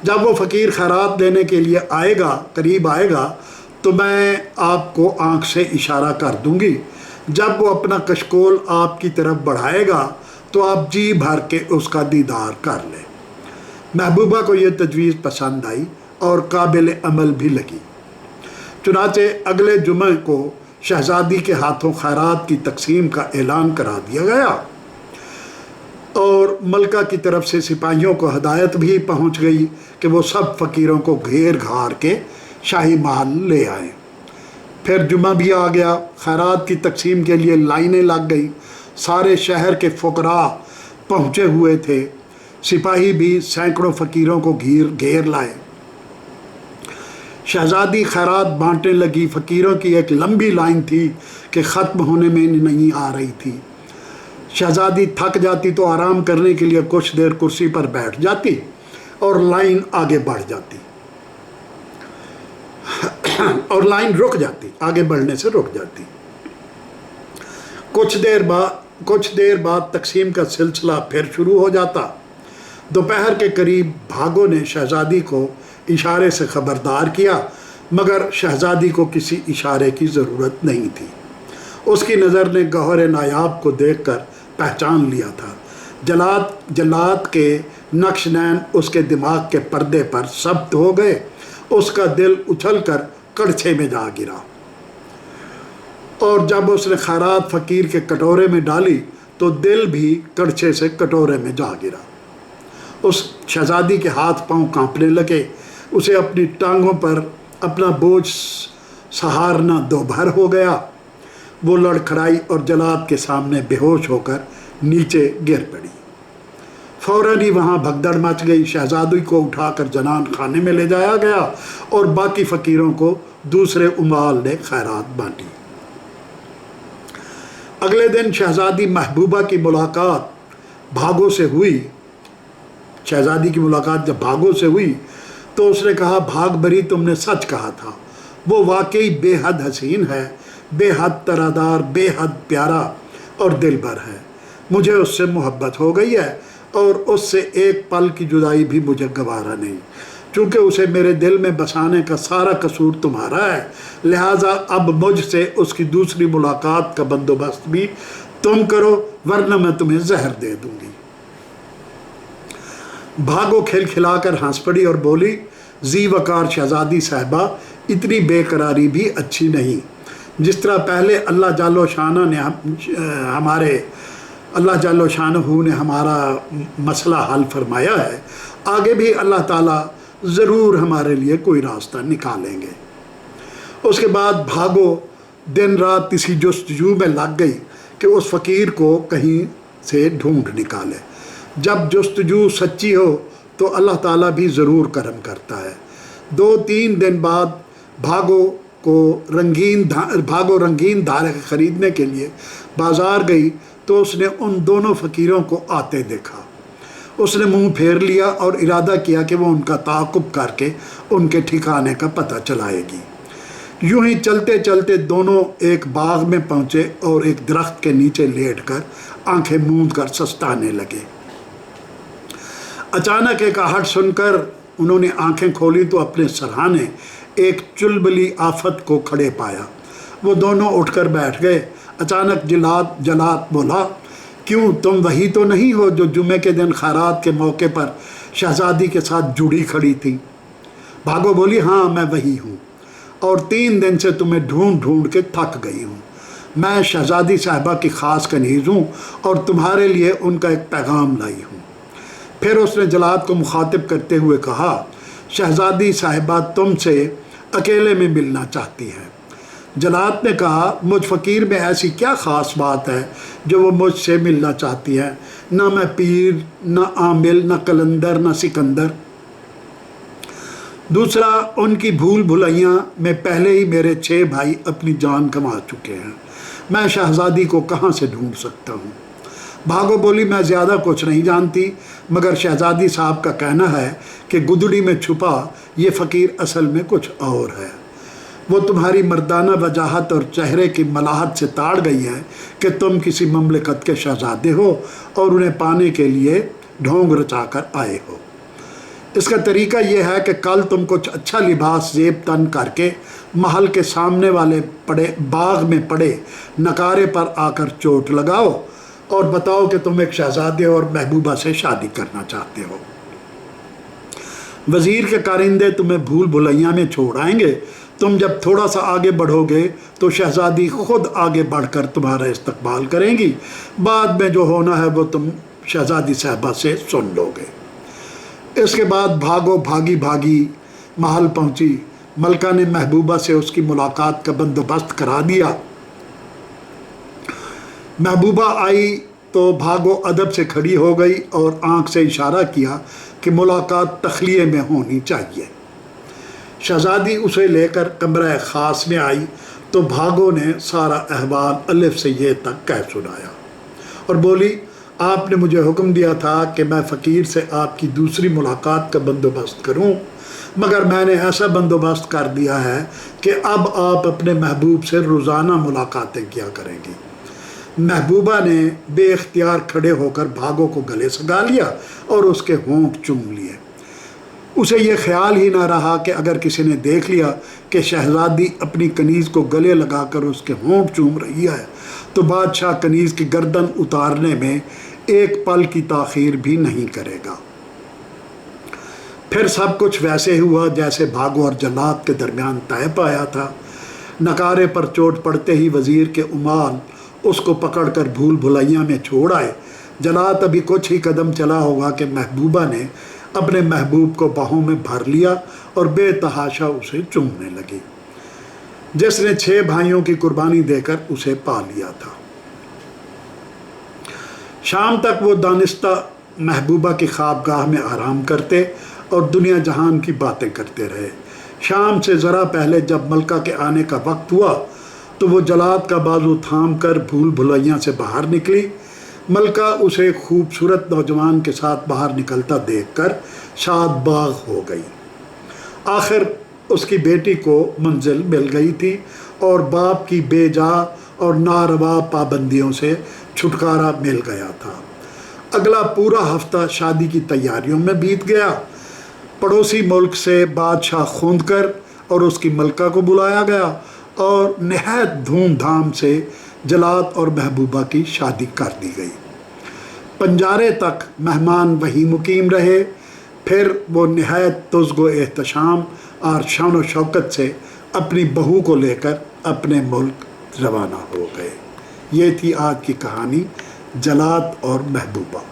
जब वो फ़कीर खैरात देने के लिए आएगा, करीब आएगा, तो मैं आपको आँख से इशारा कर दूंगी। जब वो अपना कशकोल आपकी तरफ बढ़ाएगा तो आप जी भर के उसका दीदार कर लें। महबूबा को ये तजवीज़ पसंद आई और काबिल अमल भी लगी। चुनाचे अगले जुमे को शहज़ादी के हाथों खैरात की तकसीम का ऐलान करा दिया गया और मलका की तरफ से सिपाहियों को हदायत भी पहुंच गई कि वो सब फ़कीरों को घेर घार के शाही महल ले आए। फिर जुमा भी आ गया। खैरात की तकसीम के लिए लाइनें लग गई। सारे शहर के फ़ुकरा पहुँचे हुए थे। सिपाही भी सैकड़ों फ़कीरों को घेर लाए। शहज़ादी खैरात बांटने लगी। फ़कीरों की एक लंबी लाइन थी कि ख़त्म होने में नहीं आ रही थी। शहज़ादी थक जाती तो आराम करने के लिए कुछ देर कुर्सी पर बैठ जाती और लाइन आगे बढ़ जाती और लाइन रुक जाती, आगे बढ़ने से रुक जाती। कुछ देर बाद तकसीम का सिलसिला फिर शुरू हो जाता। दोपहर के करीब भागो ने शहज़ादी को इशारे से ख़बरदार किया, मगर शहज़ादी को किसी इशारे की ज़रूरत नहीं थी। उसकी नज़र ने गौहर नायाब को देखकर पहचान लिया था। जलात के नक्श नैन उसके दिमाग के पर्दे पर सब्त हो गए। उसका दिल उछलकर कड़छे में जा गिरा और जब उसने खैरात फ़कीर के कटोरे में डाली तो दिल भी कड़छे से कटोरे में जा गिरा। उस शहज़ादी के हाथ पांव कांपने लगे। उसे अपनी टांगों पर अपना बोझ सहारना दोभर हो गया। वो लड़खड़ाई और जलात के सामने बेहोश होकर नीचे गिर पड़ी। फ़ौरन ही वहाँ भगदड़ मच गई। शहज़ादी को उठाकर जनान खाने में ले जाया गया और बाकी फ़कीरों को दूसरे उमाल ने खैरात बांटी। अगले दिन शहज़ादी महबूबा की मुलाकात भागो से हुई। शहज़ादी की मुलाकात जब भागो से हुई तो उसने कहा, भाग भरी, तुमने सच कहा था। वो वाकई बेहद हसीन है, बेहद तरादार, बेहद प्यारा और दिलबर है। मुझे उससे मोहब्बत हो गई है और उससे एक पल की जुदाई भी मुझे गवारा नहीं। चूँकि उसे मेरे दिल में बसाने का सारा कसूर तुम्हारा है, लिहाजा अब मुझसे उसकी दूसरी मुलाकात का बंदोबस्त भी तुम करो, वरना मैं तुम्हें जहर दे दूंगी। भागो खिलखिलाकर हंस पड़ी और बोली, जी वकार शहज़ादी साहिबा, इतनी बेकरारी भी अच्छी नहीं। जिस तरह पहले अल्लाह जाल्लो शानहू ने हमारा मसला हल फरमाया है, आगे भी अल्लाह ताला ज़रूर हमारे लिए कोई रास्ता निकालेंगे। उसके बाद भागो दिन रात इसी जस्तजू में लग गई कि उस फ़कीर को कहीं से ढूंढ निकाले। जब जस्तजू सच्ची हो तो अल्लाह ताला भी ज़रूर करम करता है। 2-3 दिन बाद भागो रंगीन धारे ख़रीदने के लिए बाज़ार गई तो उसने उन दोनों फ़कीरों को आते देखा। उसने मुंह फेर लिया और इरादा किया कि वो उनका ताक़ुब करके उनके ठिकाने का पता चलाएगी। यूं ही चलते चलते दोनों एक बाग में पहुँचे और एक दरख्त के नीचे लेटकर आंखें मूंद कर सस्ताने लगे। अचानक एक आहट सुनकर उन्होंने आंखें खोली तो अपने सरहाने एक चुलबली आफत को खड़े पाया। वो दोनों उठकर बैठ गए। अचानक जलात बोला, क्यों, तुम वही तो नहीं हो जो जुमे के दिन खैरात के मौके पर शहज़ादी के साथ जुड़ी खड़ी थी? भागो बोली, हाँ मैं वही हूँ और 3 दिन से तुम्हें ढूंढ ढूंढ के थक गई हूँ। मैं शहज़ादी साहिबा की ख़ास कनीज़ हूँ और तुम्हारे लिए उनका एक पैगाम लाई हूँ। फिर उसने जलात को मुखातिब करते हुए कहा, शहज़ादी साहिबा तुमसे अकेले में मिलना चाहती है। जलात ने कहा, मुझ फ़कीर में ऐसी क्या ख़ास बात है जो वो मुझसे मिलना चाहती है? ना मैं पीर, ना आमिल, ना कलंदर, ना सिकंदर। दूसरा, उनकी भूल भुलैया में पहले ही मेरे 6 भाई अपनी जान गंवा चुके हैं। मैं शहज़ादी को कहाँ से ढूंढ सकता हूँ? भागो बोली, मैं ज़्यादा कुछ नहीं जानती, मगर शहज़ादी साहब का कहना है कि गुदड़ी में छुपा ये फ़कीर असल में कुछ और है। वो तुम्हारी मर्दाना वजाहत और चेहरे की मलाहत से ताड़ गई है कि तुम किसी ममलकत के शहज़ादे हो और उन्हें पाने के लिए ढोंग रचा कर आए हो। इसका तरीका यह है कि कल तुम कुछ अच्छा लिबास जेब तन करके महल के सामने वाले बाग में पड़े नकारे पर आकर चोट लगाओ और बताओ कि तुम एक शहजादे और महबूबा से शादी करना चाहते हो। वज़ीर के कारिंदे तुम्हें भूल भुलैया में छोड़ आएंगे। तुम जब थोड़ा सा आगे बढ़ोगे तो शहजादी खुद आगे बढ़कर तुम्हारा इस्तकबाल करेंगी। बाद में जो होना है वो तुम शहजादी साहबा से सुन लोगे। इसके बाद भागो भागी भागी महल पहुंची। मलका ने महबूबा से उसकी मुलाकात का बंदोबस्त करा दिया। महबूबा आई तो भागो अदब से खड़ी हो गई और आंख से इशारा किया कि मुलाकात तखलिए में होनी चाहिए। शहजादी उसे लेकर कमरा ख़ास में आई तो भागो ने सारा अहवाल अलिफ से ये तक कह सुनाया और बोली, आपने मुझे हुक्म दिया था कि मैं फ़कीर से आपकी दूसरी मुलाकात का बंदोबस्त करूं, मगर मैंने ऐसा बंदोबस्त कर दिया है कि अब आप अपने महबूब से रोज़ाना मुलाकातें किया करेंगी। महबूबा ने बेख्तियार खड़े होकर भागो को गले सगा लिया और उसके होंठ चूम लिए। उसे ये ख्याल ही ना रहा कि अगर किसी ने देख लिया कि शहजादी अपनी कनीज़ को गले लगाकर उसके होंठ चूम रही है तो बादशाह कनीज़ की गर्दन उतारने में एक पल की ताख़ीर भी नहीं करेगा। फिर सब कुछ वैसे हुआ जैसे भागो और जल्लाद के दरमियान तय पाया था। नकारे पर चोट पड़ते ही वज़ीर के उमाल उसको पकड़कर भूल भुलैया में छोड़ आए। जल्लाद अभी कुछ ही कदम चला होगा कि महबूबा ने अपने महबूब को बाहों में भर लिया और बेतहाशा उसे चूमने लगी, जिसने 6 भाइयों की कुर्बानी देकर उसे पा लिया था। शाम तक वो दानिस्ता महबूबा की ख्वाबगाह में आराम करते और दुनिया जहान की बातें करते रहे। शाम से ज़रा पहले जब मलका के आने का वक्त हुआ तो वो जल्लाद का बाजू थाम कर भूल भुलैया से बाहर निकली। मलका उसे खूबसूरत नौजवान के साथ बाहर निकलता देखकर शाद बाग हो गई। आखिर उसकी बेटी को मंजिल मिल गई थी और बाप की बेजा और नारवा पाबंदियों से छुटकारा मिल गया था। अगला पूरा हफ्ता शादी की तैयारियों में बीत गया। पड़ोसी मुल्क से बादशाह खुंदकर और उसकी मलका को बुलाया गया और नहायत धूमधाम से जल्लाद और महबूबा की शादी कर दी गई। पंजारे तक मेहमान वहीं मुकीम रहे। फिर वो नहायत तुज़्गो एहतशाम और शान व शौकत से अपनी बहू को लेकर अपने मुल्क रवाना हो गए। ये थी आज की कहानी जल्लाद और महबूबा।